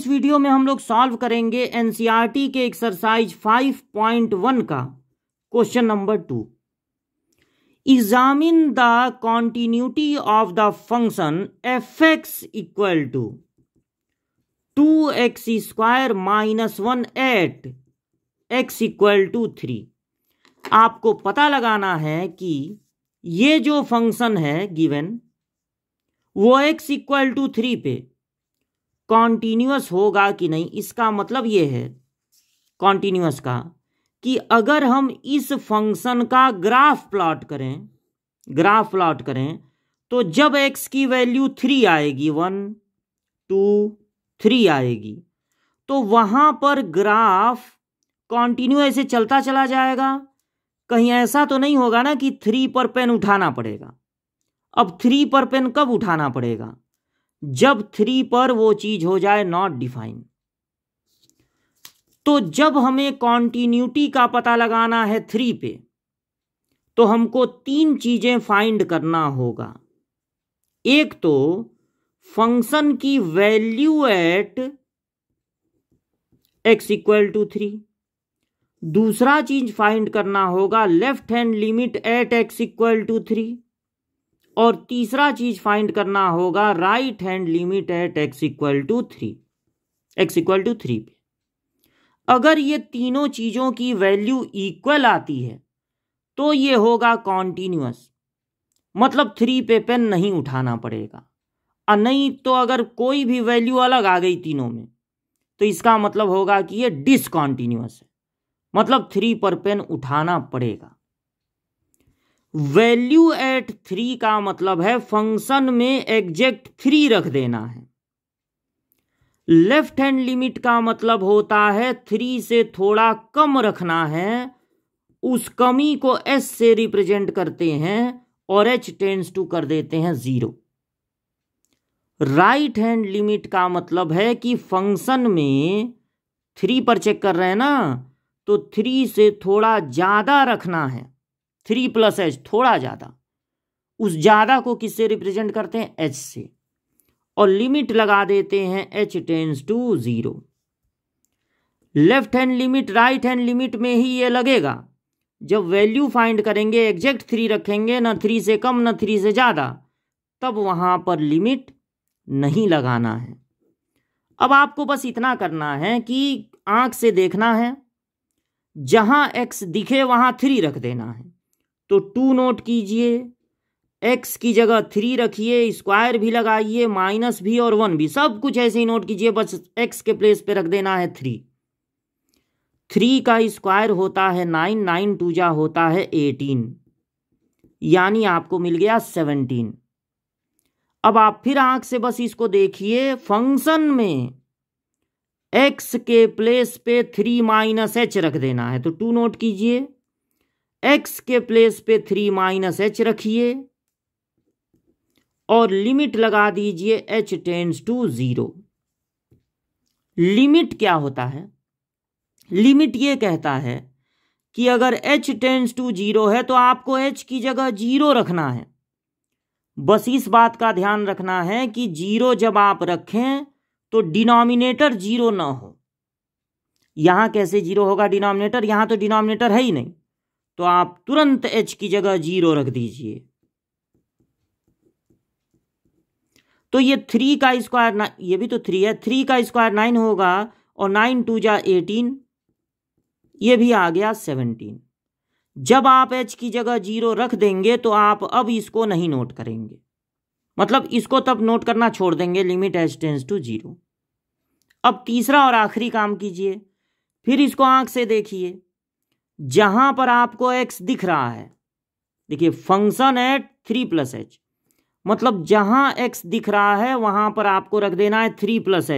इस वीडियो में हम लोग सॉल्व करेंगे एनसीईआरटी के एक्सरसाइज 5.1 का question number 2। Examine the continuity of the function f x equal to 2x² minus 1 at x equal to 3। आपको पता लगाना है कि ये जो फंक्शन है गिवन वो x इक्वल टू 3 पे कॉन्टिन्यूअस होगा कि नहीं। इसका मतलब ये है कॉन्टिन्यूअस का कि अगर हम इस फंक्शन का ग्राफ प्लॉट करें तो जब x की वैल्यू 3 आएगी, 1 2 3 आएगी, तो वहां पर ग्राफ कंटिन्यू ऐसे चलता चला जाएगा। कहीं ऐसा तो नहीं होगा ना कि 3 पर पेन उठाना पड़ेगा। अब 3 पर पेन कब उठाना पड़ेगा? जब 3 पर वो चीज हो जाए नॉट डिफाइन। तो जब हमें कॉन्टिन्यूटी का पता लगाना है 3 पे, तो हमको 3 चीजें फाइंड करना होगा। एक तो फंक्शन की value at x equal to 3। दूसरा चीज फाइंड करना होगा left hand limit at x equal to 3। और तीसरा चीज फाइंड करना होगा right hand limit at x equal to 3 पे। अगर ये तीनों चीजों की वैल्यू इक्वल आती है तो ये होगा कॉन्टिन्यूअस, मतलब 3 पे पेन नहीं उठाना पड़ेगा। और नहीं तो अगर कोई भी वैल्यू अलग आ गई तीनों में तो इसका मतलब होगा कि ये डिसकॉन्टिन्यूअस है, मतलब 3 पर पेन उठाना पड़ेगा। वैल्यू एट 3 का मतलब है फंक्शन में एग्जैक्ट 3 रख देना है। लेफ्ट हैंड लिमिट का मतलब होता है 3 से थोड़ा कम रखना है। उस कमी को s से रिप्रेजेंट करते हैं और h टेंड्स टू कर देते हैं 0। राइट हैंड लिमिट का मतलब है कि फंक्शन में 3 पर चेक कर रहे हैं ना, तो 3 से थोड़ा ज्यादा रखना है। 3 प्लस h थोड़ा ज्यादा, उस ज्यादा को किससे रिप्रेजेंट करते हैं? h से। और लिमिट लगा देते हैं h tends to 0। Left hand limit right hand limit में ही ये लगेगा। जब वैल्यू फाइंड करेंगे एग्जैक्ट 3 रखेंगे, ना 3 से कम ना 3 से ज्यादा, तब वहां पर लिमिट नहीं लगाना है। अब आपको बस इतना करना है कि आंख से देखना है, जहां x दिखे वहां 3 रख देना है। तो 2 नोट कीजिए, x की जगह 3 रखिए, स्क्वायर भी लगाइए, माइनस भी और 1 भी, सब कुछ ऐसे ही नोट कीजिए। बस x के प्लेस पे रख देना है 3। 3 का स्क्वायर होता है 9, 9 2 जा होता है 18, यानी आपको मिल गया 17। अब आप फिर आंख से बस इसको देखिए, फंक्शन में x के प्लेस पे 3 माइनस h रख देना है। तो 2 नोट कीजिए, x के प्लेस पे 3 माइनस h रखिए और लिमिट लगा दीजिए h टेंड्स टू 0। लिमिट क्या होता है? लिमिट ये कहता है कि अगर h टेंड्स टू 0 है तो आपको h की जगह 0 रखना है। बस इस बात का ध्यान रखना है कि 0 जब आप रखें तो डिनोमिनेटर 0 ना हो। यहां कैसे 0 होगा डिनोमिनेटर? यहां तो डिनोमिनेटर है ही नहीं, तो आप तुरंत h की जगह 0 रख दीजिए। तो ये 3 का स्क्वायर, ये भी तो 3 है, 3 का स्क्वायर 9 होगा और 9 2 जा 18, ये भी आ गया 17। जब आप h की जगह 0 रख देंगे तो आप अब इसको नहीं नोट करेंगे, मतलब इसको तब नोट करना छोड़ देंगे लिमिट h टेंड्स टू 0। अब तीसरा और आखिरी काम कीजिए, फिर इसको आंख से देखिए, जहां पर आपको x दिख रहा है, देखिए फंक्शन एट 3 प्लस h, मतलब जहां x दिख रहा है वहां पर आपको रख देना है 3 प्लस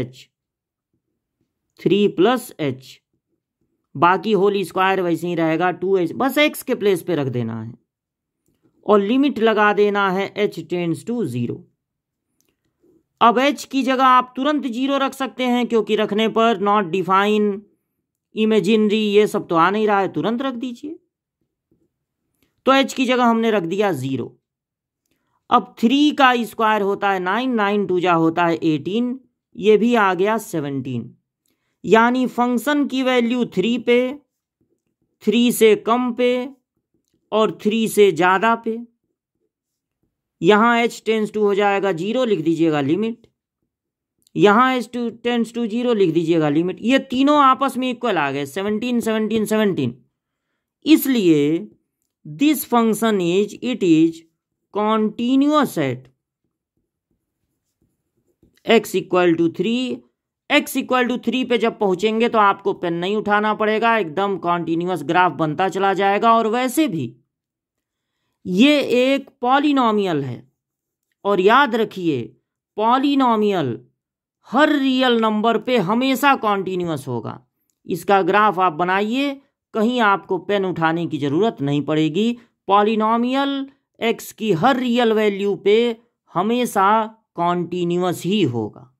h। बाकी होल स्क्वायर वैसे ही रहेगा 2h, बस x के प्लेस पे रख देना है और लिमिट लगा देना है h टेंड्स टू 0। अब h की जगह आप तुरंत 0 रख सकते हैं, क्योंकि रखने पर नॉट डिफाइन, इमेजिनरी, ये सब तो आ नहीं रहा है, तुरंत रख दीजिए। तो h की जगह हमने रख दिया 0। अब 3 का स्क्वायर होता है 9, 9 2 जा होता है 18, ये भी आ गया 17। यानी फंक्शन की वैल्यू 3 पे, 3 से कम पे और 3 से ज़्यादा पे। यहाँ h टेंस टू हो जाएगा 0, लिख दीजिएगा लिमिट। यहाँ h टेंस टू 0 लिख दीजिएगा लिमिट। ये तीनों आपस में इक्वल आ गए, 17 17 17। इसलिए this function it is continuous at x equal to 3। x equal to 3 पे जब पहुंचेंगे तो आपको पेन नहीं उठाना पड़ेगा, एकदम कॉन्टिन्यूअस ग्राफ बनता चला जाएगा। और वैसे भी ये एक पॉलिनॉमियल है, और याद रखिए पॉलिनॉमियल हर रियल नंबर पे हमेशा कॉन्टिन्यूअस होगा। इसका ग्राफ आप बनाइए, कहीं आपको पेन उठाने की ज़रूरत नहीं पड़ेगी। पॉलिनॉमियल x की हर रियल वैल्यू पे हमेशा कॉन्टिन्यूअस ही होगा।